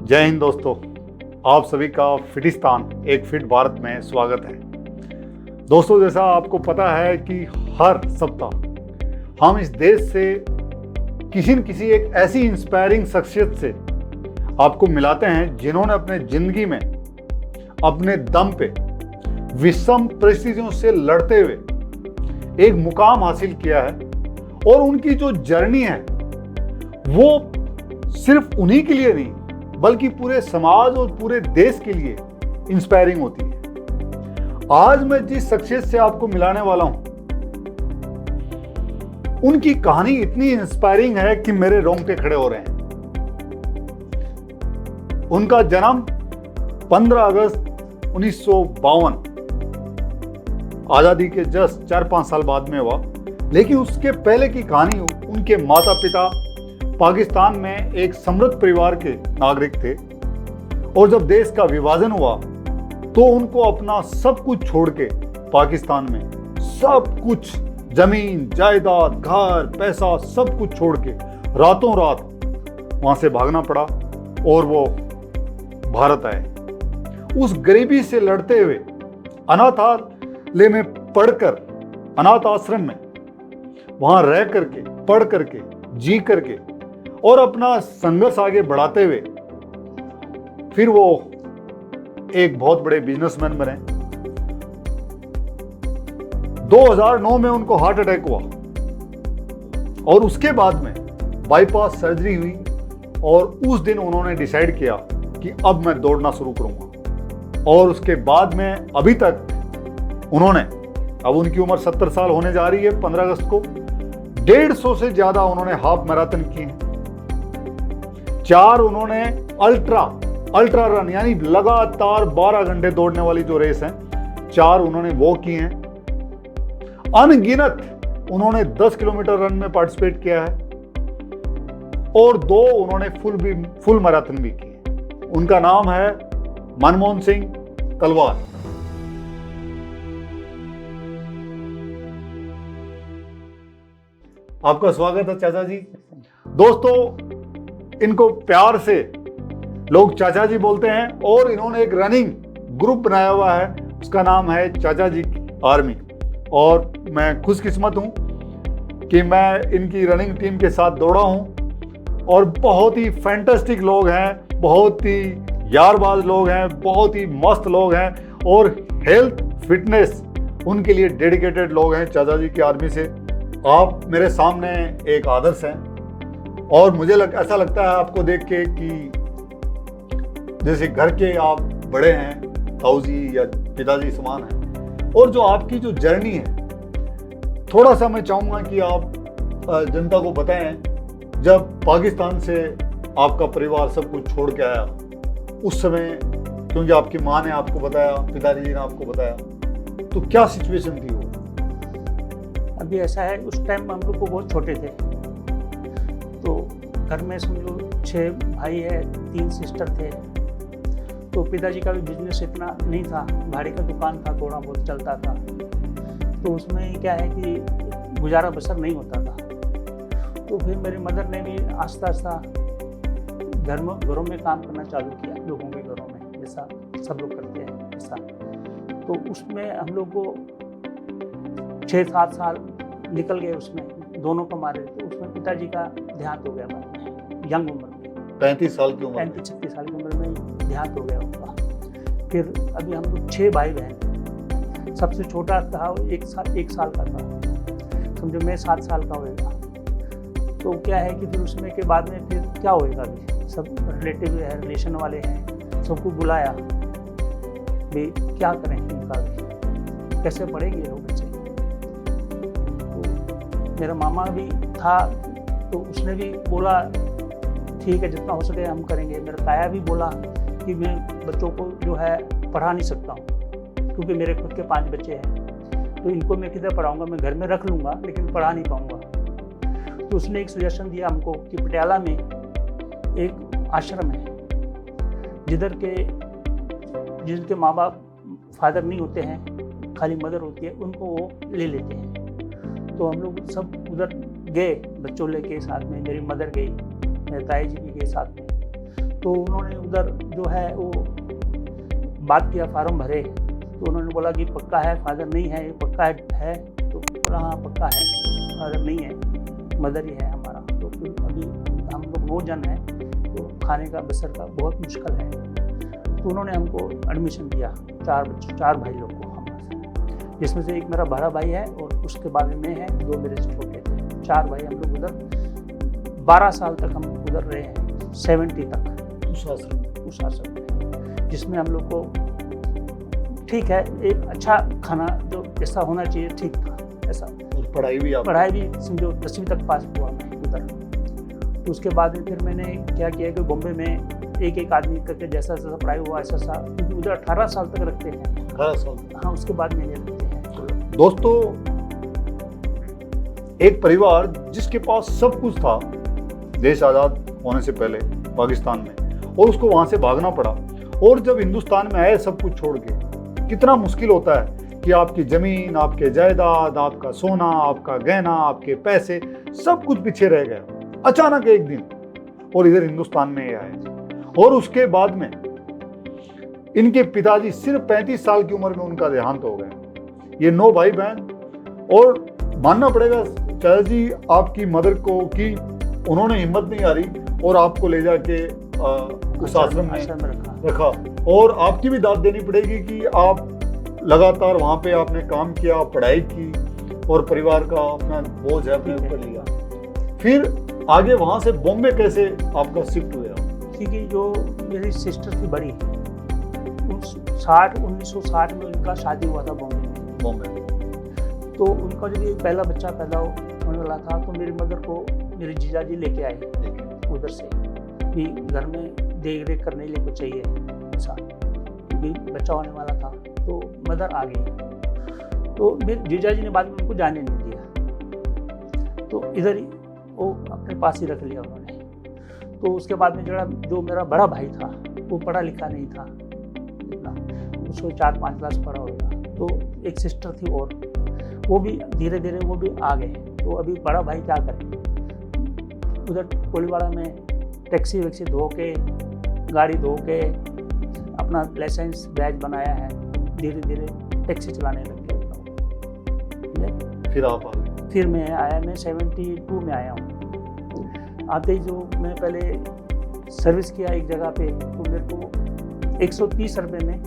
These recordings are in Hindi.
जय हिंद दोस्तों, आप सभी का फिटिस्तान एक फिट भारत में स्वागत है। दोस्तों, जैसा आपको पता है कि हर सप्ताह हम इस देश से किसी न किसी एक ऐसी इंस्पायरिंग शख्सियत से आपको मिलाते हैं जिन्होंने अपने जिंदगी में अपने दम पे विषम परिस्थितियों से लड़ते हुए एक मुकाम हासिल किया है। और उनकी जो जर्नी है वो सिर्फ उन्हीं के लिए नहीं बल्कि पूरे समाज और पूरे देश के लिए इंस्पायरिंग होती है। आज मैं जिस शख्सियत से आपको मिलाने वाला हूं, उनकी कहानी इतनी इंस्पायरिंग है कि मेरे रोंगटे खड़े हो रहे हैं। उनका जन्म 15 अगस्त 1952 आजादी के जस्ट 4-5 साल बाद में हुआ। लेकिन उसके पहले की कहानी, उनके माता पिता पाकिस्तान में एक समृद्ध परिवार के नागरिक थे और जब देश का विभाजन हुआ तो उनको अपना सब कुछ छोड़ के पाकिस्तान में सब कुछ, जमीन जायदाद, घर, पैसा, सब कुछ छोड़ के रातों रात वहां से भागना पड़ा और वो भारत आए। उस गरीबी से लड़ते हुए अनाथालय में पढ़कर, अनाथ आश्रम में वहां रह करके, पढ़ करके, जी करके और अपना संघर्ष आगे बढ़ाते हुए फिर वो एक बहुत बड़े बिजनेसमैन बने। 2009 में उनको हार्ट अटैक हुआ और उसके बाद में बाईपास सर्जरी हुई और उस दिन उन्होंने डिसाइड किया कि अब मैं दौड़ना शुरू करूंगा। और उसके बाद में अभी तक उन्होंने, अब उनकी उम्र 70 साल होने जा रही है 15 अगस्त को, 150 से ज्यादा उन्होंने हाफ मैराथन किए हैं। 4 उन्होंने अल्ट्रा रन यानी लगातार 12 घंटे दौड़ने वाली जो रेस है, 4 उन्होंने वो किए हैं। अनगिनत उन्होंने 10 किलोमीटर रन में पार्टिसिपेट किया है और 2 उन्होंने फुल मैराथन भी किए। उनका नाम है मनमोहन सिंह तलवार। आपका स्वागत है चाचा जी। दोस्तों, इनको प्यार से लोग चाचा जी बोलते हैं और इन्होंने एक रनिंग ग्रुप बनाया हुआ है, उसका नाम है चाचा जी आर्मी। और मैं खुशकिस्मत हूं कि मैं इनकी रनिंग टीम के साथ दौड़ा हूं और बहुत ही फैंटास्टिक लोग हैं, बहुत ही यारबाज लोग हैं, बहुत ही मस्त लोग हैं और हेल्थ फिटनेस उनके लिए डेडिकेटेड लोग हैं। चाचा जी की आर्मी से आप मेरे सामने एक आदर्श हैं और मुझे ऐसा लगता है आपको देख के कि जैसे घर के आप बड़े हैं, ताऊजी या पिताजी समान हैं। और जो आपकी जो जर्नी है, थोड़ा सा मैं चाहूँगा कि आप जनता को बताएं, जब पाकिस्तान से आपका परिवार सब कुछ छोड़ के आया उस समय, क्योंकि आपकी माँ ने आपको बताया, पिताजी ने आपको बताया, तो क्या सिचुएशन थी वो? अभी ऐसा है, उस टाइम हम लोग को बहुत छोटे थे, तो घर में समझो 6 भाई है, 3 सिस्टर थे। तो पिताजी का भी बिजनेस इतना नहीं था, भाड़े का दुकान था, थोड़ा बहुत चलता था। तो उसमें क्या है कि गुजारा बसर नहीं होता था। तो फिर मेरी मदर ने भी आस्ता आस्ता घरों में काम करना चालू किया, लोगों के घरों में, जैसा सब लोग करते हैं ऐसा। तो उसमें हम लोग को 6-7 साल निकल गए, उसमें दोनों कमा रहे थे। उसमें पिताजी का देहांत हो गया यंग उम्र में, 35 साल की उम्र, 35-36 साल की उम्र में देहांत हो गया उनका। फिर अभी हम लोग 6 भाई बहन, सबसे छोटा था 1 साल का था, समझो मैं 7 साल का होएगा। तो क्या है कि फिर उसमें के बाद में फिर क्या होएगा, अभी सब रिलेटिव है, रिलेशन वाले हैं, सबको बुलाया भी क्या करें, इनका भी कैसे पढ़ेंगे लोग बच्चे। मेरा मामा भी था तो उसने भी बोला ठीक है, जितना हो सके हम करेंगे। मेरा ताया भी बोला कि मैं बच्चों को जो है पढ़ा नहीं सकता हूँ, क्योंकि मेरे खुद के 5 बच्चे हैं, तो इनको मैं किधर पढ़ाऊँगा, मैं घर में रख लूँगा लेकिन पढ़ा नहीं पाऊँगा। तो उसने एक सजेशन दिया हमको कि पटियाला में एक आश्रम है जिनके माँ बाप फादर नहीं होते हैं, खाली मदर होती है, उनको वो ले लेते हैं। तो हम लोग सब उधर गए बच्चों लेके साथ में, मेरी मदर गई, मेरे ताई जी भी गए साथ में। तो उन्होंने उधर जो है वो बात किया, फार्म भरे, तो उन्होंने बोला कि पक्का है, फादर नहीं है, ये पक्का है, तो बोला हाँ पक्का है, फादर नहीं है, मदर ही है हमारा। तो फिर अभी हम लोग 9 जन हैं, तो खाने का बसर का बहुत मुश्किल है। तो उन्होंने हमको एडमिशन दिया, 4 भाई लोग को हमारे, जिसमें से एक मेरा बड़ा भाई है और उसके बाद में है 2 मेरे से छोटे थे। 4 भाई हम लोग उधर 12 साल तक हम उधर रहे हैं, 70 तक उस आश्रम में, जिसमें हम लोग को ठीक है एक अच्छा खाना जो जैसा होना चाहिए ठीक था ऐसा। और पढ़ाई भी समझो 10वीं तक पास हुआ मैं उधर। तो उसके बाद में फिर मैंने क्या किया कि बॉम्बे में एक आदमी करके जैसा जैसा पढ़ाई हुआ ऐसा सा, क्योंकि उधर 18 साल तक रखते हैं। 18 साल हाँ, उसके बाद में नहीं रखते हैं। दोस्तों, एक परिवार जिसके पास सब कुछ था देश आज़ाद होने से पहले पाकिस्तान में, और उसको वहां से भागना पड़ा, और जब हिंदुस्तान में आए सब कुछ छोड़ के, कितना मुश्किल होता है कि आपकी जमीन, आपके जायदाद, आपका सोना, आपका गहना, आपके पैसे, सब कुछ पीछे रह गया अचानक एक दिन, और इधर हिंदुस्तान में ये आए। और उसके बाद में इनके पिताजी सिर्फ 35 साल की उम्र में उनका देहांत हो गया। ये 9 भाई बहन, और मानना पड़ेगा चाचा जी आपकी मदर को कि उन्होंने हिम्मत नहीं हारी और आपको ले जाके उस आश्रम में रखा, और आपकी भी दाद देनी पड़ेगी कि आप लगातार वहाँ पे आपने काम किया, पढ़ाई की, और परिवार का अपना बोझ है अपने ऊपर लिया। फिर आगे वहाँ से बॉम्बे कैसे आपका शिफ्ट हुआ? क्योंकि जो मेरी सिस्टर थी बड़ी, 1960 में उनका शादी हुआ था बॉम्बे में। तो उनका जब ये पहला बच्चा पैदा होने वाला था, तो मेरी मदर को मेरे जीजा जी लेके आए उधर से कि घर में देख रेख करने के लिए कुछ चाहिए ऐसा, क्योंकि बच्चा होने वाला था। तो मदर आ गई, तो मेरे जीजा जी ने बाद में उनको जाने नहीं दिया, तो इधर ही वो अपने पास ही रख लिया उन्होंने। तो उसके बाद में जो मेरा बड़ा भाई था वो पढ़ा लिखा नहीं था इतना, उसको 4-5 क्लास पढ़ा होगा। तो एक सिस्टर थी और वो भी धीरे धीरे वो भी आ गए। तो अभी बड़ा भाई क्या करे, उधर कोलीवाड़ा में टैक्सी वैक्सी धो के, गाड़ी धो के अपना लाइसेंस बैच बनाया है, धीरे धीरे टैक्सी चलाने लग गया। फिर आप आ गए? फिर मैं आया, मैं 72 में आया हूँ। आते ही जो मैं पहले सर्विस किया एक जगह पे, तो मेरे को 130 रुपये में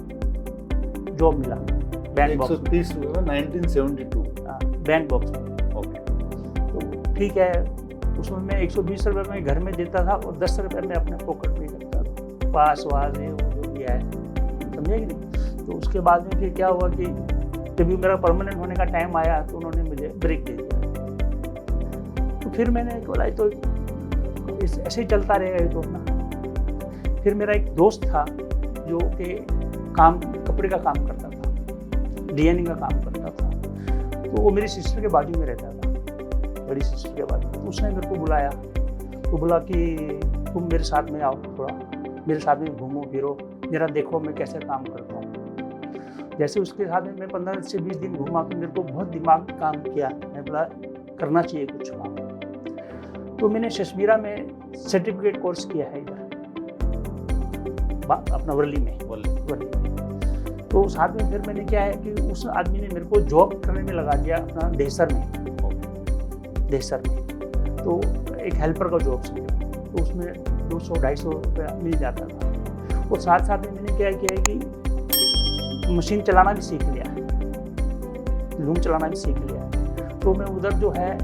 जॉब मिला बैंक बॉक्स। 130 1972 बैंक बॉक्स में। ओके। तो ठीक है, उसमें मैं 120 रुपये में घर में देता था और 10 रुपये में अपने पॉकेट में करता था, पास वास है वो जो भी है, समझे कि नहीं। तो उसके बाद में फिर क्या हुआ कि जब भी मेरा परमानेंट होने का टाइम आया तो उन्होंने मुझे ब्रेक दे दिया। तो फिर मैंने बोला तो ऐसे ही चलता रहेगा तो अपना। फिर मेरा एक दोस्त था जो कि कपड़े का काम करता था, डिजाइनिंग का काम करता था। तो वो मेरी सिस्टर के बाजू में रहता था, बड़ी सिस्टर के बाजू में। तो उसने मेरे को बुलाया, तो बोला कि तुम मेरे साथ में आओ, थोड़ा मेरे साथ में घूमो फिरो, जरा देखो मैं कैसे काम करता हूँ। जैसे उसके साथ में मैं 15 से 20 दिन घूमा तो मेरे को बहुत दिमाग काम किया। मैं बोला करना चाहिए कुछ काम। तो मैंने शशमीरा में सर्टिफिकेट कोर्स किया है इधर अपना वर्ली में। तो साथ में फिर मैंने क्या है कि उस आदमी ने मेरे को जॉब करने में लगा दिया अपना देसर में। तो एक हेल्पर का जॉब समझो, तो उसमें 200-250 रुपया मिल जाता था। और साथ साथ में मैंने क्या किया है कि मशीन चलाना भी सीख लिया, लूम चलाना भी सीख लिया। तो मैं उधर जो है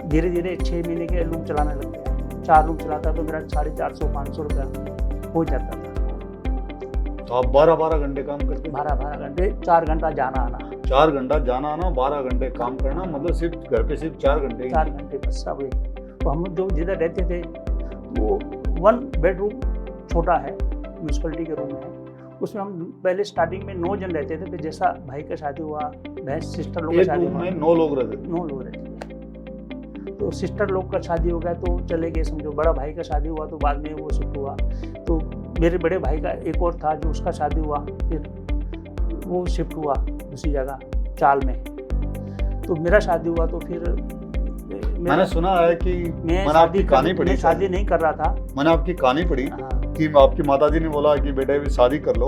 धीरे धीरे 6 महीने के लूम चलाने लग गया। 4 लूम चलाता तो मेरा 450-500 रुपया हो जाता था। तो आप 12-12 घंटे काम करते? 12 घंटे, 4 घंटा जाना आना। 4 घंटा जाना आना, 12 घंटे काम करना, मतलब सिर्फ घर पे सिर्फ 4 घंटे? 4 घंटे बस सब। तो हम जो जिधर रहते थे वो 1 बेडरूम छोटा है, म्यूनसिपलिटी के रूम है। उसमें हम पहले स्टार्टिंग में 9 जन रहते थे। फिर जैसा भाई का शादी हुआ, बहन सिस्टर लोग का शादी हुआ, 9 लोग रहते थे। 9 लोग रहते थे। तो सिस्टर लोग का शादी हो गया तो चले गए समझो। बड़ा भाई का शादी हुआ तो बाद में वो शिफ्ट हुआ। तो मेरे बड़े भाई का एक और था जो उसका शादी हुआ, फिर वो शिफ्ट हुआ दूसरी जगह चाल में। तो मेरा शादी हुआ तो फिर मैंने सुना है कि मैंने आपकी कहानी पढ़ी, शादी नहीं कर रहा था। मैंने आपकी कहानी पढ़ी कि आपकी माताजी ने बोला कि बेटे भी शादी कर लो,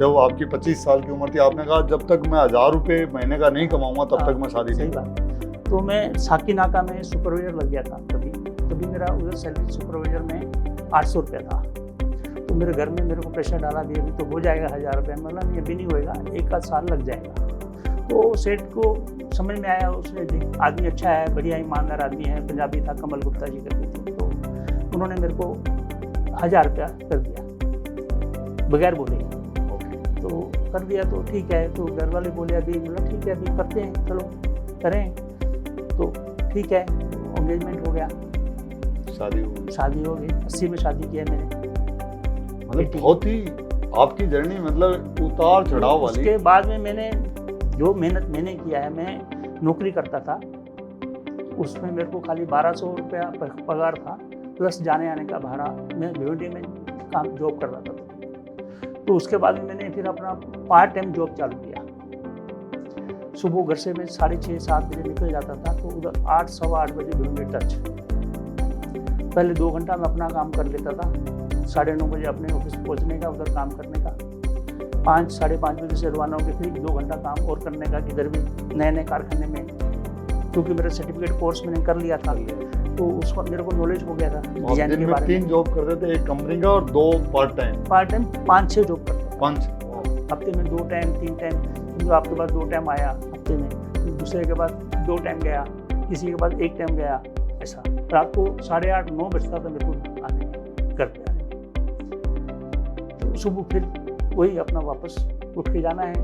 जब आपकी 25 साल की उम्र थी, आपने कहा जब तक मैं 1000 रुपये महीने का नहीं कमाऊंगा तब तक मैं शादी नहीं बात। तो मैं साकीनाका में सुपरवाइजर लग गया था तभी मेरा उधर सैलरी सुपरवाइजर में 800 रुपया था। तो मेरे घर में मेरे को प्रेशर डाला दिया अभी तो हो जाएगा 1000 रुपया। मतलब नहीं, अभी नहीं होएगा, 1 आध साल लग जाएगा। तो सेठ को समझ में आया, उसने आदमी अच्छा है, बढ़िया ईमानदार आदमी है, पंजाबी था, कमल गुप्ता जी करके थे। तो उन्होंने मेरे को 1000 रुपया कर दिया बगैर बोले। तो कर दिया तो ठीक है। तो घर वाले बोले अभी, मतलब ठीक है अभी करते हैं, चलो करें। तो ठीक है, एंगेजमेंट हो गया, शादी हो गई। 80 में शादी किया मैंने। मतलब बहुत ही आपकी जर्नी मतलब उतार चढ़ाव वाली। उसके बाद में मैंने जो मेहनत मैंने किया है, मैं नौकरी करता था, उसमें मेरे को खाली 1200 रुपया पगार था, प्लस जाने आने का भाड़ा। मैं भिवंडी में काम जॉब कर रहा था। तो उसके बाद में मैंने फिर अपना पार्ट टाइम जॉब चालू किया। सुबह घर से मैं 6:30-7 बजे निकल जाता था, तो उधर 8 सवा 8 बजे भिवंडी टच। पहले 2 घंटा मैं अपना काम कर लेता था, 9:30 बजे अपने ऑफिस पहुंचने का, उधर काम करने का। 5 साढ़े 5 बजे से रवाना होकर फिर 2 घंटा काम और करने का, इधर भी नए कारखाने में, क्योंकि मेरा सर्टिफिकेट कोर्स मैंने कर लिया था, तो उसका मेरे को नॉलेज हो गया था डिजाइन के बारे में। 3 जॉब करते थे, एक कंपनी का और 2 पार्ट टाइम 5-6 जॉब करते थे। 5 हफ्ते में 2 टाइम 3 टाइम, तो आपके पास 2 टाइम आया हफ्ते में, फिर दूसरे के बाद 2 टाइम गया, किसी के बाद 1 टाइम गया, ऐसा। रात को 8:30-9 बजता था मेरे को आने घर पे आने। तो सुबह फिर वही अपना वापस उठ के जाना है।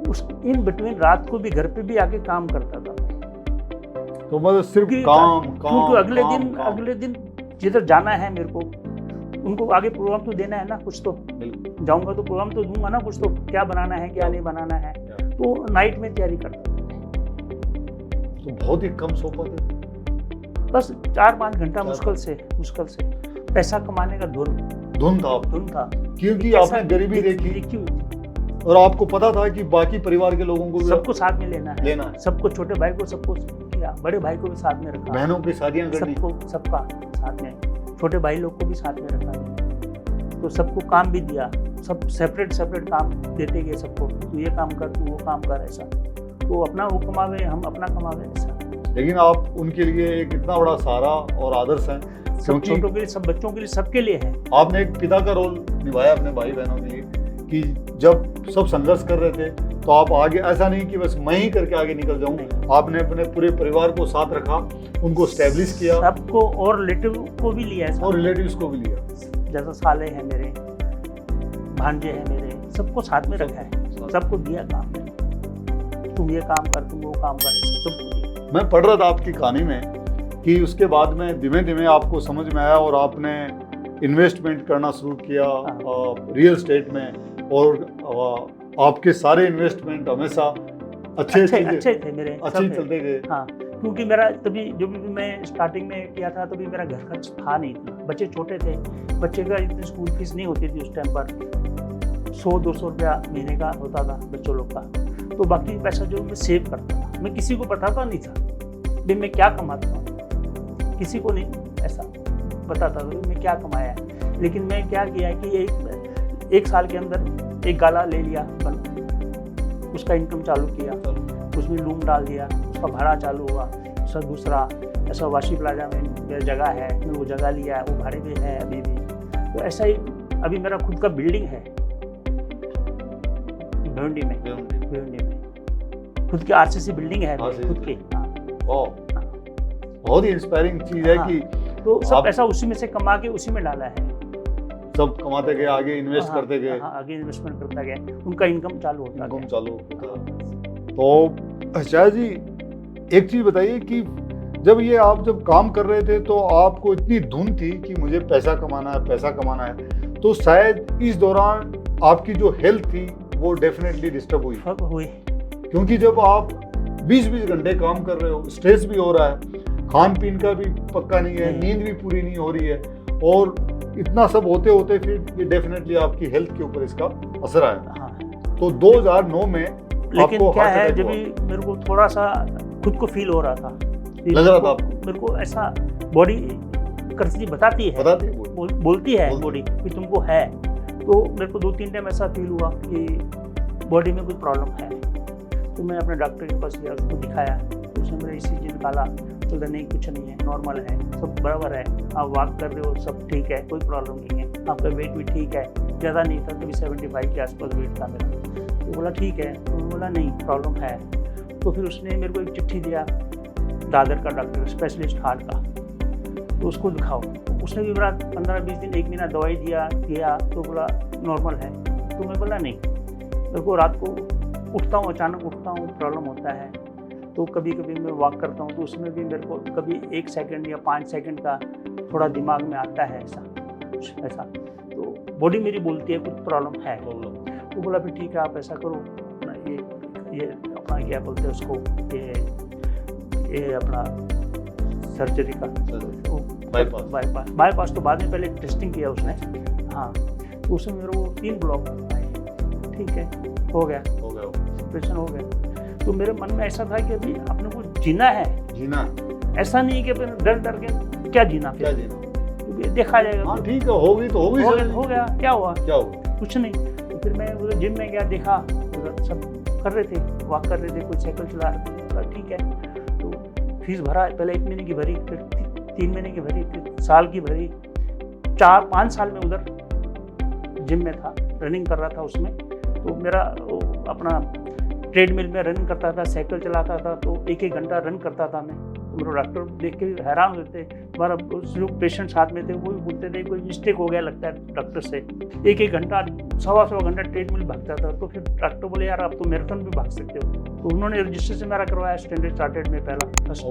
उस इन बिटवीन रात को भी घर पे भी आके काम करता था। तो मतलब सिर्फ काम क्योंकि अगले दिन जिधर जाना है मेरे को, उनको आगे प्रोग्राम तो देना है ना, कुछ तो जाऊंगा तो प्रोग्राम तो दूंगा ना, कुछ तो क्या बनाना है क्या नहीं बनाना है। तो नाइट में तैयारी करता था। तो बहुत ही कम सो पाते, बस 4-5 घंटा मुश्किल से पैसा कमाने का धुन था। क्योंकि आपने गरीबी देखी और आपको पता था कि बाकी परिवार के लोगों को सबको साथ में लेना है। सबको, छोटे भाई को सबको किया, बड़े भाई को भी साथ में रखा, बहनों की शादियां करनी, सबका साथ में, छोटे भाई लोग को भी साथ में रखा। तो सबको काम भी दिया, सब सेपरेट काम देते गए सबको, तू ये काम कर, तू वो काम कर, ऐसा। तो अपना वो कमावे, हम अपना कमावे, ऐसा। लेकिन आप उनके लिए एक इतना बड़ा सहारा और आदर्श हैं, सब छोटों के लिए, सब बच्चों के लिए, सबके लिए है। आपने एक पिता का रोल निभाया अपने भाई बहनों के लिए, कि जब सब संघर्ष कर रहे थे तो आप आगे, ऐसा नहीं कि बस मैं ही करके आगे निकल जाऊं, आपने अपने पूरे परिवार को साथ रखा, उनको स्टैब्लिश किया, सबको, और रिलेटिव को भी लिया, और रिलेटिव्स को भी लिया। जैसा साले हैं मेरे, भांजे हैं मेरे, सबको साथ में रखा है, सबको दिया काम में, तुम ये काम कर, तुम वो काम कर, सबको दिया। मैं पढ़ रहा था आपकी कहानी में कि उसके बाद में धीमे धीमे आपको समझ में आया और आपने इन्वेस्टमेंट करना शुरू किया रियल एस्टेट में, और आपके सारे इन्वेस्टमेंट हमेशा अच्छे थे मेरे, अच्छे चलते गए। हाँ, क्योंकि मेरा तभी जो भी मैं स्टार्टिंग में किया था, तभी मेरा घर खर्च था नहीं, बच्चे छोटे थे, बच्चे का इतनी स्कूल फीस नहीं होती थी उस टाइम पर, 100-200 रुपया महीने का होता था बच्चों लोग का। तो बाकी पैसा जो मैं सेव करता था, मैं किसी को बताता नहीं था भाई मैं क्या कमाता हूँ, किसी को नहीं ऐसा बताता था मैं क्या कमाया है। लेकिन मैं क्या किया कि एक साल के अंदर एक गाला ले लिया, उसका इनकम चालू किया, उसमें लूम डाल दिया, उसका भाड़ा चालू हुआ। उसका दूसरा ऐसा वाशी प्लाजा में मेरा जगह है, मैं वो जगह लिया है, वो भाड़े पे है अभी भी। तो ऐसा ही अभी मेरा खुद का बिल्डिंग है भिवंडी में, खुद की RCC बिल्डिंग है खुद की। बहुत ही इंस्पायरिंग चीज है कि तो सब पैसा उसी में से कमा के उसी में डाला है, सब कमाते गए, आगे इन्वेस्ट करते गए, आगे इन्वेस्टमेंट करता गया, उनका इनकम चालू होता तो अच्छा जी, एक चीज बताइए कि जब काम कर रहे थे तो आपको इतनी धुन थी कि मुझे पैसा कमाना है, तो शायद इस दौरान आपकी जो हेल्थ थी वो डेफिनेटली डिस्टर्ब हुई, क्योंकि जब आप 20-20 घंटे काम कर रहे हो, स्ट्रेस भी हो रहा है, खान पीन का भी पक्का नहीं है, नींद भी पूरी नहीं हो रही है, और इतना सब होते होते फिर ये डेफिनेटली आपकी हेल्थ के ऊपर इसका असर आया। तो 2009 में लेकिन क्या है, जब भी मेरे को थोड़ा सा खुद को फील हो रहा था, लग रहा था आपको, मेरे को ऐसा बॉडी करती बताती है बोलती है बॉडी कि तुमको है। तो मेरे को 2-3 टाइम ऐसा फील हुआ कि बॉडी में कुछ प्रॉब्लम है। तो मैं अपने डॉक्टर के पास गया, उसको दिखाया, तो उसने मेरा ECG निकाला, तो नहीं कुछ नहीं है, नॉर्मल है, सब बराबर है, आप वॉक कर रहे हो, सब ठीक है, कोई प्रॉब्लम नहीं है, आपका वेट भी ठीक है, ज़्यादा नहीं था, कभी 75 के आसपास वेट था मेरा। तो बोला ठीक है, तो बोला नहीं प्रॉब्लम है। तो फिर उसने मेरे को एक चिट्ठी दिया दादर का डॉक्टर स्पेशलिस्ट हार्ट का, तो उसको दिखाओ। उसने भी मेरा 15-20 दिन 1 महीना दवाई दिया, तो बोला नॉर्मल है। तो मैं बोला नहीं, मेरे को रात को उठता हूँ, अचानक उठता हूँ, प्रॉब्लम होता है। तो कभी कभी मैं वॉक करता हूँ, तो उसमें भी मेरे को कभी 1 सेकंड या 5 सेकंड का थोड़ा दिमाग में आता है ऐसा। तो बॉडी मेरी बोलती है कुछ प्रॉब्लम है। तो बोला फिर ठीक है, आप ऐसा करो, अपना ये अपना क्या बोलते हैं उसको, ये अपना सर्जरी का बाईपास। तो बाद में पहले टेस्टिंग किया उसने, हाँ, तो उसमें मेरे को 3 ब्लॉक आए। ठीक है, हो गया ऑपरेशन हो गया। तो मेरे मन में ऐसा था कि अभी अपने को जीना है, ऐसा नहीं कि फिर डर के क्या जीना, क्योंकि देखा जाएगा। हाँ ठीक है, होगी तो होगी, हो गया, क्या हुआ कुछ नहीं। तो फिर मैं उधर जिम में गया, देखा उधर सब कर रहे थे, वॉक कर रहे थे, कोई साइकिल चला रहे थे, ठीक है। तो फीस भरा, पहले 1 महीने की भरी, फिर 3 महीने की भरी, फिर साल की भरी। 4-5 साल में उधर जिम में था, रनिंग कर रहा था उसमें। तो मेरा अपना ट्रेडमिल में रन करता था, साइकिल चलाता था, तो 1-1 घंटा रन करता था मैं। तो मेरे डॉक्टर देख के हैरान होते थे, हमारा जो पेशेंट साथ में थे वो भी बोलते थे कोई मिस्टेक हो गया लगता है डॉक्टर से। 1-1 घंटा, 1.25 घंटा ट्रेडमिल भागता था। तो फिर डॉक्टर बोले यार आप तो मैराथन भी भाग सकते हो। तो उन्होंने रजिस्ट्रेशन मेरा करवाया स्टैंडर्ड चार्टर्ड में पहला फर्स्ट।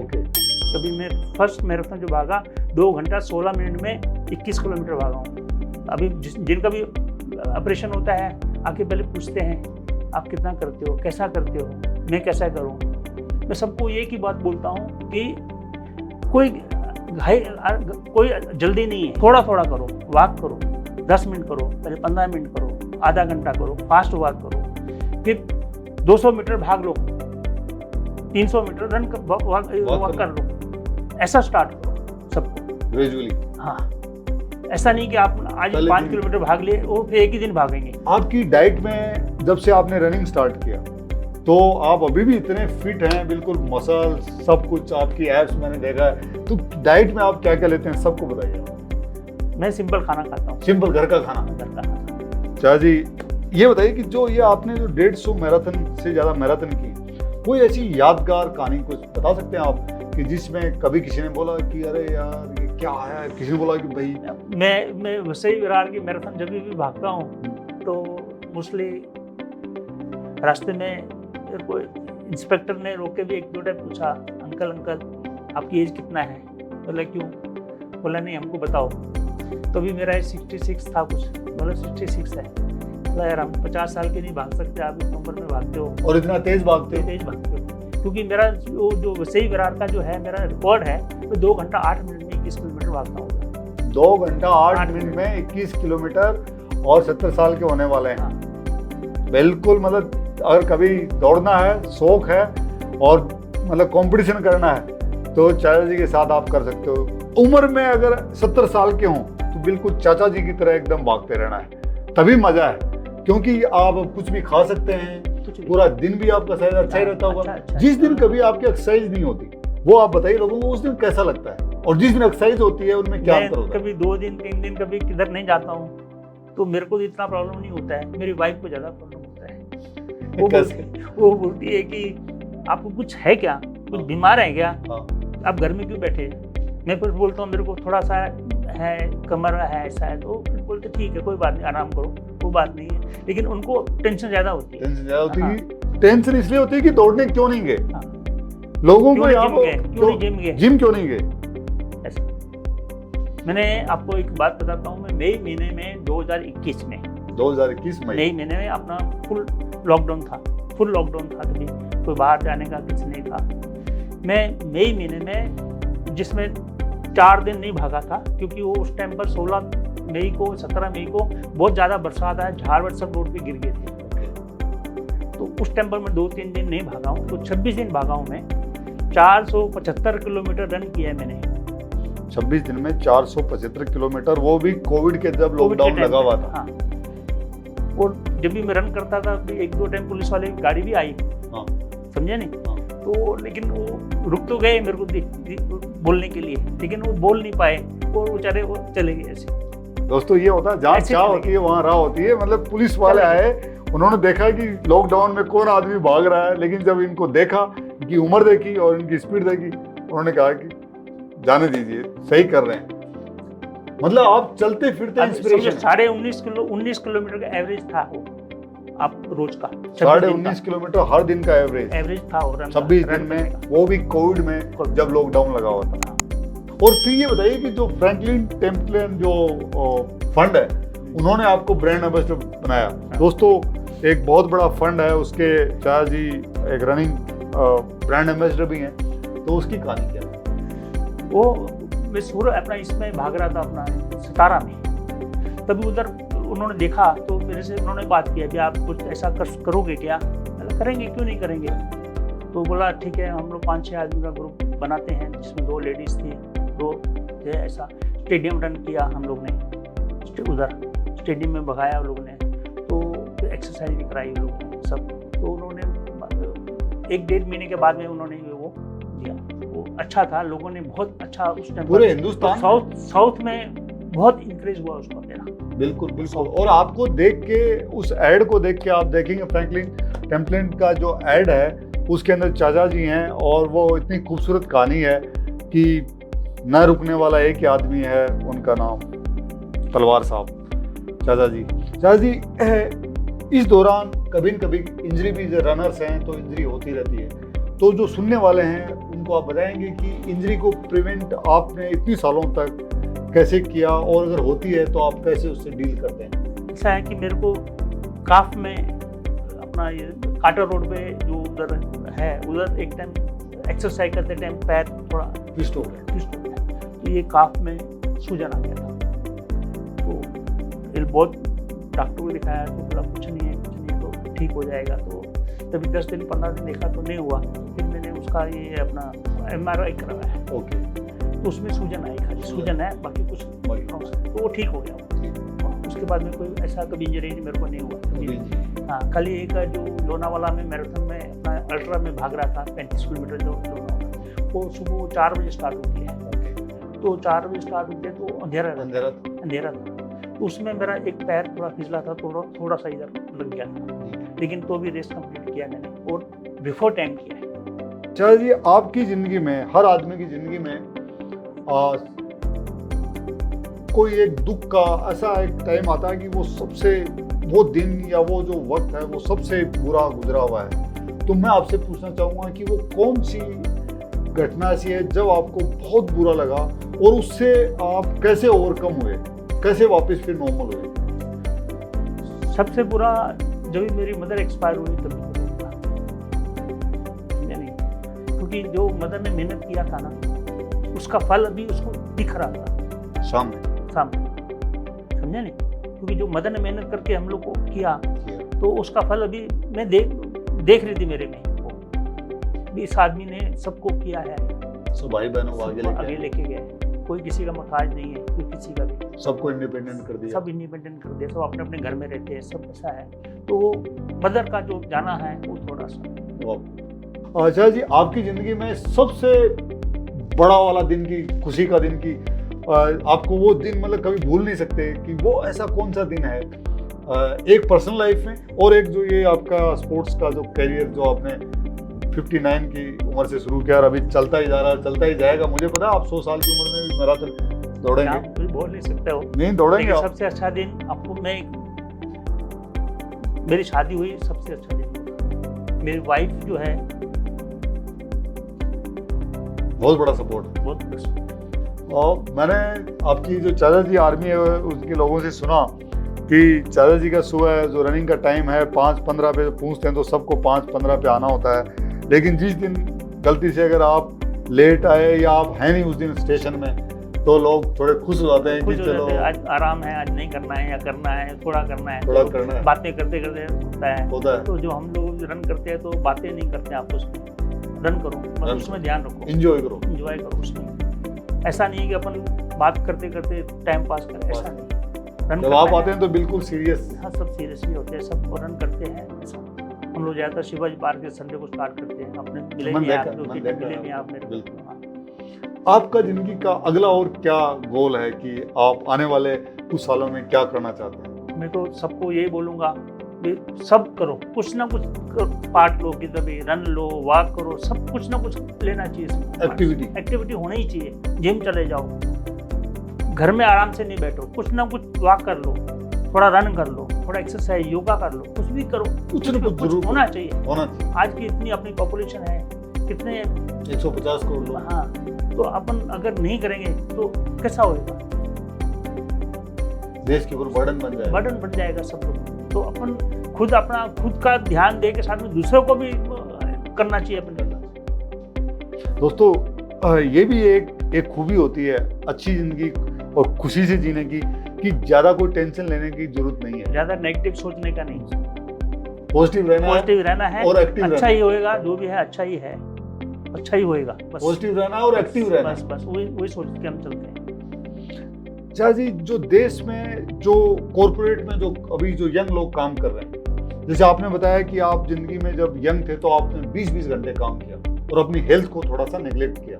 तभी मैं फर्स्ट मैराथन जो भागा 2 घंटा 16 मिनट में 21 किलोमीटर भागा हूँ। अभी जिनका भी ऑपरेशन होता है आके पहले पूछते हैं आप कितना करते हो, कैसा करते हो, मैं कैसा करूं। मैं सबको एक ही बात बोलता हूं कि कोई जल्दी नहीं है, थोड़ा थोड़ा करो, वॉक करो, 10 मिनट करो, पहले 15 मिनट करो, आधा घंटा करो, फास्ट वॉक करो, फिर 200 मीटर भाग लो, 300 मीटर रन वॉक कर लो। ऐसा स्टार्ट करो सबको ग्रेजुअली। हाँ, ऐसा नहीं कि आप आज 5 किलोमीटर भाग लिए वो फिर एक ही दिन भागेंगे। आपकी डाइट में जब से आपने रनिंग स्टार्ट किया तो आप अभी भी इतने फिट हैं, बिल्कुल मसल सब कुछ, आपकी एब्स मैंने देखा है। तो डाइट में आप क्या क्या लेते हैं सबको बताइए। मैं सिंपल खाना खाता हूँ, सिंपल घर का खाना। चाचा जी ये बताइए कि जो ये आपने जो 150 मैराथन से ज़्यादा मैराथन की, कोई ऐसी यादगार कहानी कुछ बता सकते हैं आप कि जिसमें कभी किसी ने बोला कि अरे यार ये क्या है, किसी ने बोला कि भाई। मैं वैसे ही विरार की मैराथन जब भी भागता हूँ तो मोस्टली रास्ते में कोई इंस्पेक्टर ने रोक के भी 1-2 टाइम पूछा, अंकल आपकी एज कितना है। बोला क्यों, बोला नहीं हमको बताओ। तो भी मेरा 66 था कुछ, बोला 66 है। बोला यार हम 50 साल के नहीं भाग सकते, आप इस उम्र में भागते हो और इतना तेज भागते हो। क्योंकि मेरा जो वैसे ही विरार का जो है मेरा रिकॉर्ड है, मैं 2 घंटा 8 मिनट में 21 किलोमीटर भागता हूँ। 2 घंटा 8 मिनट में 21 किलोमीटर और 70 साल के होने वाले हैं। बिल्कुल, मतलब अगर कभी दौड़ना है, शौक है और मतलब कंपटीशन करना है तो चाचा जी के साथ आप कर सकते हो। उम्र में अगर 70 साल के हों तो बिल्कुल चाचा जी की तरह एकदम भागते रहना है, तभी मजा है। क्योंकि आप कुछ भी खा सकते हैं, पूरा दिन भी आपका शायद अच्छा ही रहता होगा। जिस दिन कभी आपकी एक्सरसाइज नहीं होती वो आप बताइए लोगों को उस दिन कैसा लगता है, और जिस दिन एक्सरसाइज होती है उनमें क्या अंतर होता है। कभी 2 दिन 3 दिन कभी किधर नहीं जाता हूँ तो मेरे को इतना प्रॉब्लम नहीं होता है, मेरी वाइफ को ज्यादा प्रॉब्लम होता है। वो बोलती है कि आपको कुछ है क्या, कुछ बीमार है क्या, आप घर में क्यों बैठे। मैं फिर बोलता हूँ मेरे को थोड़ा सा है, कमर है, ऐसा है। तो फिर बोलते ठीक है कोई बात नहीं, आराम करो, वो बात नहीं है। लेकिन उनको टेंशन ज्यादा होती है। टेंशन इसलिए होती है कि दौड़ने क्यों नहीं गए लोगों को, यहाँ जिम क्यों नहीं गए। ऐसा मैंने आपको एक बात बताता हूँ, मैं मई महीने में 2021 में मई महीने में अपना फुल लॉकडाउन था, तभी कोई बाहर जाने का कुछ नहीं था। मैं मई महीने में जिसमें 4 दिन नहीं भागा था, क्योंकि वो उस टाइम पर 16 मई को 17 मई को बहुत ज़्यादा बरसात आया, झाड़ सब रोड पे गिर गए थे। तो उस टाइम पर मैं 2-3 दिन नहीं भागा हूँ, तो 26 दिन भागा हूँ मैं। 475 किलोमीटर रन किया है मैंने 26 दिन में 475 किलोमीटर, वो भी कोविड के जब लॉकडाउन लगा हुआ था। हाँ। और जब भी मैं रन करता था तो एक दो टाइम पुलिस वाले गाड़ी भी आई, हाँ। समझे नहीं? हाँ। तो लेकिन वो रुक तो गए मेरे को बोलने के लिए, लेकिन वो बोल नहीं पाए और बेचारे वो चले गए ऐसे। दोस्तों ये होता है, जहाँ ऐसे चाह चले होती है वहाँ राह होती है। मतलब पुलिस वाले आए, उन्होंने देखा कि लॉकडाउन में कौन आदमी भाग रहा है, लेकिन जब इनको देखा, इनकी उम्र देखी और इनकी स्पीड देखी, उन्होंने कहा कि जाने दीजिए, सही कर रहे हैं। मतलब आप चलते फिरते इंस्पिरेशन। 19 किलोमीटर का एवरेज था वो, आप रोज का 19.5 किलोमीटर हर दिन का एवरेज था। 26 दिन में, वो भी कोविड में जब लॉकडाउन लगा हुआ था। और फिर ये बताइए कि जो फ्रैंकलिन टेम्पलेन जो फंड है, उन्होंने आपको ब्रांड एम्बेसडर बनाया। दोस्तों एक बहुत बड़ा फंड है, उसके चाचा जी एक रनिंग ब्रांड एम्बेसडर भी हैं, तो उसकी कहानी क्या है? वो मैं सूरत अपना इसमें भाग रहा था अपना सतारा में, तभी उधर उन्होंने देखा तो मेरे से उन्होंने बात किया कि आप कुछ ऐसा करोगे क्या? करेंगे, क्यों नहीं करेंगे। तो बोला ठीक है, हम लोग 5-6 आदमी का ग्रुप बनाते हैं, जिसमें 2 लेडीज़ थी, 2 ऐसा स्टेडियम रन किया हम लोग ने, उधर स्टेडियम में भगाया लोगों ने, तो एक्सरसाइज भी कराई लोगों ने सब। तो उन्होंने 1-1.5 महीने के बाद में उन्होंने वो दिया, वो अच्छा था, लोगों ने बहुत अच्छा उस टाइम पूरे हिंदुस्तान साउथ में बहुत इंकरेज हुआ उसको मेरा। बिल्कुल बिल्कुल। और आपको देख के, उस एड को देख के आप देखेंगे फ्रैंकलिन टेम्पलेन का जो एड है, उसके अंदर चाचा जी हैं और वो इतनी खूबसूरत कहानी है कि न रुकने वाला एक ही आदमी है, उनका नाम तलवार साहब, चाचा जी। चाचा जी इस दौरान कभी न कभी इंजरी भी, रनर्स हैं तो इंजरी होती रहती है, तो जो सुनने वाले हैं उनको आप बताएंगे कि इंजरी को प्रिवेंट आपने इतनी सालों तक कैसे किया, और अगर होती है तो आप कैसे उससे डील करते हैं? ऐसा है कि मेरे को काफ में अपना ये काटर रोड पे जो उधर है, उधर एक टाइम एक्सरसाइज करते टाइम पैर थोड़ा ट्विस्ट हो गया, तो ये काफ में सूजन आ गया था। तो ये बहुत डॉक्टर को दिखाया तो बोला कुछ नहीं है, तो ठीक हो जाएगा। तो तभी 10 दिन 15 दिन देखा तो नहीं हुआ, फिर मैंने उसका ये अपना MRI करवाया। ओके। तो उसमें सूजन आई, खाली सूजन है, बाकी कुछ तो वो ठीक हो गया। उसके बाद में कोई ऐसा कभी इंजरी मेरे को नहीं हुआ। हाँ, खाली एक जो लोनावाला में मैराथन में अपना अल्ट्रा में भाग रहा था 35 किलोमीटर जो लोनावाला, वो सुबह 4 बजे स्टार्ट होती है। तो 4 बजे स्टार्ट होती है तो अंधेरा था, तो उसमें मेरा एक पैर थोड़ा फिसला था, थोड़ा सा इधर लग गया था, लेकिन तो भी रेस कंप्लीट किया मैंने और बिफोर टाइम किया। चाचा जी आपकी ज़िंदगी में, हर आदमी की ज़िंदगी में कोई एक दुख का ऐसा एक टाइम आता है कि वो दिन या वो जो वक्त है वो सबसे बुरा गुजरा हुआ है। तो मैं आपसे पूछना चाहूँगा कि वो कौन सी घटना ऐसी है जब आपको बहुत बुरा लगा और उससे आप कैसे ओवरकम हुए, कैसे वापस फिर नॉर्मल हुए? सबसे बुरा जब मेरी मदर एक्सपायर हुई तब नहीं, क्योंकि जो मदर ने मेहनत किया था ना, उसका फल अभी उसको दिख रहा था सामने, समझे नहीं? क्योंकि जो मदर ने मेहनत करके हम लोग को किया तो उसका फल अभी मैं देख रही थी मेरे में। वो इस आदमी ने सबको किया है, सब भाई बहनों को आगे लेके गए, कोई किसी का मोहताज नहीं है, कोई किसी का भी, सबको इंडिपेंडेंट कर दिया, सब इंडिपेंडेंट कर दिया, सब अपने अपने घर में रहते हैं, सब ऐसा है। तो मदर का जो जाना है वो थोड़ा सा। अच्छा जी, आपकी जिंदगी में सबसे बड़ा वाला दिन की, खुशी का दिन की, आपको वो दिन मतलब कभी भूल नहीं सकते कि वो ऐसा कौन सा दिन है, एक पर्सनल लाइफ में और एक जो ये आपका स्पोर्ट्स का जो करियर जो आपने 59 की उम्र से शुरू किया और अभी चलता ही जा रहा है, चलता ही जाएगा। मुझे पता है आप 100 साल की उम्र में भी मैराथन दौड़ेंगे। कुछ बोल नहीं सकते हो, नहीं दौड़ेंगे आप। सबसे अच्छा दिन आपको मेरी शादी हुई, सबसे अच्छा दिन। मेरी वाइफ जो है बहुत बड़ा सपोर्ट, बहुत बड़ा। और मैंने आपकी जो चाचा जी आर्मी है उसके लोगों से सुना कि चाचा जी का सुबह जो रनिंग का टाइम है 5:15 पे पूछते हैं तो सबको 5:15 पे आना होता है, लेकिन जिस दिन गलती से अगर आप लेट आए या आप हैं नहीं उस दिन स्टेशन में तो लोग थोड़े खुश हो जाते हैं कि चलो आज आराम है, आज नहीं करना है या करना है, थोड़ा करना है, थोड़ा करना है, बातें करते करते होता है। तो जो हम लोग रन करते हैं तो बातें नहीं करते आपस में, रन करो, बस उसमें ध्यान रखो, एंजॉय करो उसमें। ऐसा नहीं है कि अपन बात करते करते टाइम पास करें, ऐसा नहीं। रन जब आप आते हैं तो बिल्कुल सीरियस। हाँ, सब सीरियसली होते हैं, सब रन करते हैं। हम लोग ज़्यादातर शिवाजी पार्क के संडे को स्टार्ट करते हैं। आपने मिले नहीं आप, मिले नहीं आप मेरे को। आपका जिंदगी का अगला और क्या गोल है कि आप आने वाले कुछ सालों में क्या करना चाहते हैं? मैं तो सबको यही बोलूँगा, सब करो, कुछ ना कुछ पार्ट लो, किधर भी रन लो, वॉक करो, सब कुछ ना कुछ लेना चाहिए। एक्टिविटी होना ही चाहिए। जिम चले जाओ, घर में आराम से नहीं बैठो, कुछ ना कुछ वॉक कर लो, थोड़ा रन कर लो, थोड़ा एक्सरसाइज योगा कर लो, कुछ भी करो, कुछ जरूर होना चाहिए। आज की इतनी अपनी पॉपुलेशन है, कितने 150 करोड़ लोग। हाँ, तो अपन अगर नहीं करेंगे तो कैसा होएगा? देश के ऊपर बर्डन बन जाएगा सब लोग। तो अपन खुद का ध्यान दे के साथ में दूसरों को भी करना चाहिए अपने। दोस्तों, ये भी एक खूबी होती है अच्छी जिंदगी और खुशी से जीने की, कि ज्यादा कोई टेंशन लेने की जरूरत नहीं है, ज्यादा नेगेटिव सोचने का नहीं, पॉजिटिव रहना है और एक्टिव अच्छा ही होएगा। जो भी है अच्छा ही है, अच्छा ही होएगा। बस पॉजिटिव रहना और एक्टिव रहना, बस वही सोच के हम चलते हैं। चाचा जी, जो देश में जो कॉर्पोरेट में जो अभी जो यंग लोग काम कर रहे हैं, जैसे आपने बताया कि आप जिंदगी में जब यंग थे तो आपने 20-20 घंटे काम किया और अपनी हेल्थ को थोड़ा सा नेग्लेक्ट किया।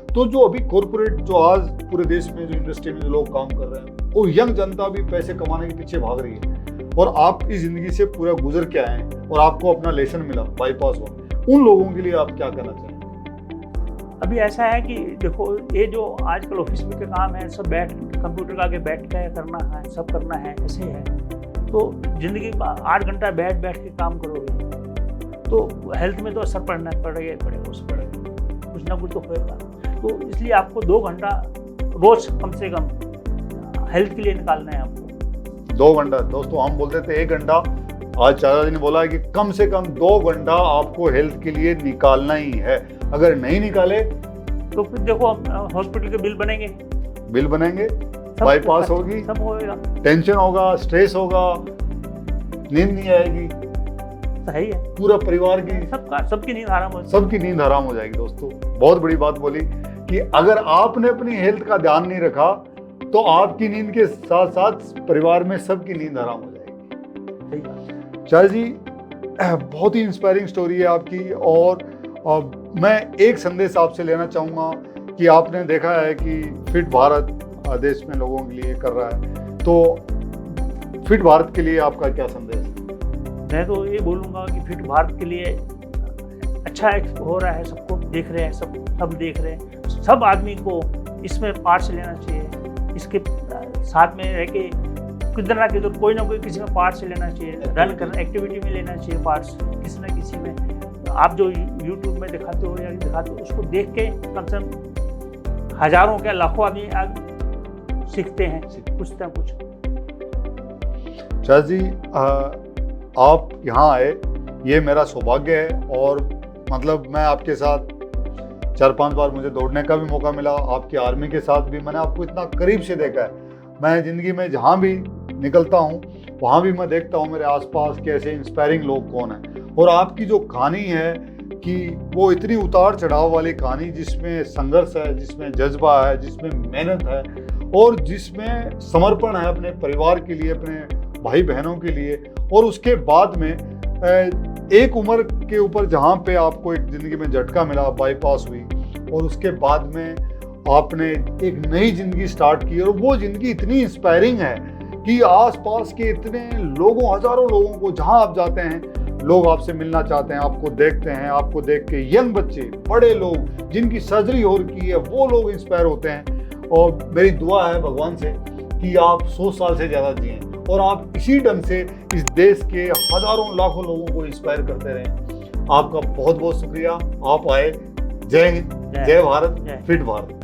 तो जो अभी कॉर्पोरेट जो आज पूरे देश में जो इंडस्ट्री में जो लोग काम कर रहे हैं, वो यंग जनता भी पैसे कमाने के पीछे भाग रही है, और आप इस जिंदगी से पूरा गुजर के आए हैं और आपको अपना लेसन मिला, बाईपास हुआ, उन लोगों के लिए आप क्या कहना चाहेंगे? अभी ऐसा है कि देखो, ये जो आजकल ऑफिस में के काम है, सब कंप्यूटर का आगे बैठ के करना है, सब करना है, ऐसे है। तो जिंदगी 8 घंटा बैठ के काम करोगे तो हेल्थ में तो असर पड़ेगा, कुछ ना कुछ तो होएगा। तो इसलिए आपको 2 घंटा रोज कम से कम हेल्थ के लिए निकालना है आपको। 2 घंटा, दोस्तों हम बोलते थे 1 घंटा, आज चाचा जी ने बोला है कि कम से कम 2 घंटा आपको हेल्थ के लिए निकालना ही है। अगर नहीं निकाले तो फिर देखो हॉस्पिटल के बिल बनेंगे, बाईपास होगी, सब होएगा, टेंशन होगा, स्ट्रेस होगा, नींद नहीं आएगी, सही है, पूरा परिवार की सबकी नींद हराम हो जाएगी। दोस्तों, बहुत बड़ी बात बोली कि अगर आपने अपनी हेल्थ का ध्यान नहीं रखा तो आपकी नींद के साथ साथ परिवार में सबकी नींद हराम हो जाएगी। चाचा जी, बहुत ही इंस्पायरिंग स्टोरी है आपकी, और मैं एक संदेश आपसे लेना चाहूँगा कि आपने देखा है कि फिट भारत देश में लोगों के लिए कर रहा है, तो फिट भारत के लिए आपका क्या संदेश है? मैं तो ये बोलूँगा कि फिट भारत के लिए अच्छा हो रहा है, सबको देख रहे हैं, सब देख रहे हैं, सब आदमी को इसमें पार्ट्स लेना चाहिए, इसके साथ में रह के किधर ना किधर कोई ना कोई किसी में पार्ट्स लेना चाहिए, रन करना, एक्टिविटी में लेना चाहिए पार्ट्स, किसी ना किसी में। आप जो यूट्यूब में दिखाते हो या दिखाते हो, उसको देख के कम से कम हजारों क्या लाखों आदमी सीखते हैं कुछ ना कुछ। चाचा जी, आप यहाँ आए, ये मेरा सौभाग्य है, और मतलब मैं आपके साथ 4-5 बार मुझे दौड़ने का भी मौका मिला, आपकी आर्मी के साथ भी मैंने आपको इतना करीब से देखा है। मैं ज़िंदगी में जहाँ भी निकलता हूँ वहाँ भी मैं देखता हूँ मेरे आसपास के ऐसे इंस्पायरिंग लोग कौन हैं, और आपकी जो कहानी है कि वो इतनी उतार चढ़ाव वाली कहानी, जिसमें संघर्ष है, जिसमें जज्बा है, जिसमें मेहनत है, और जिसमें समर्पण है अपने परिवार के लिए, अपने भाई बहनों के लिए, और उसके बाद में एक उम्र के ऊपर जहाँ पे आपको एक ज़िंदगी में झटका मिला, बाईपास हुई, और उसके बाद में आपने एक नई ज़िंदगी स्टार्ट की, और वो ज़िंदगी इतनी इंस्पायरिंग है कि आसपास के इतने लोगों, हज़ारों लोगों को जहाँ आप जाते हैं लोग आपसे मिलना चाहते हैं, आपको देखते हैं, आपको देख के यंग बच्चे, बड़े लोग जिनकी सर्जरी हो रही है, वो लोग इंस्पायर होते हैं। और मेरी दुआ है भगवान से कि आप 100 साल से ज़्यादा जिएं, और आप इसी ढंग से इस देश के हज़ारों लाखों लोगों को इंस्पायर करते रहें। आपका बहुत बहुत शुक्रिया, आप आए। जय हिंद, जय भारत, फिट भारत।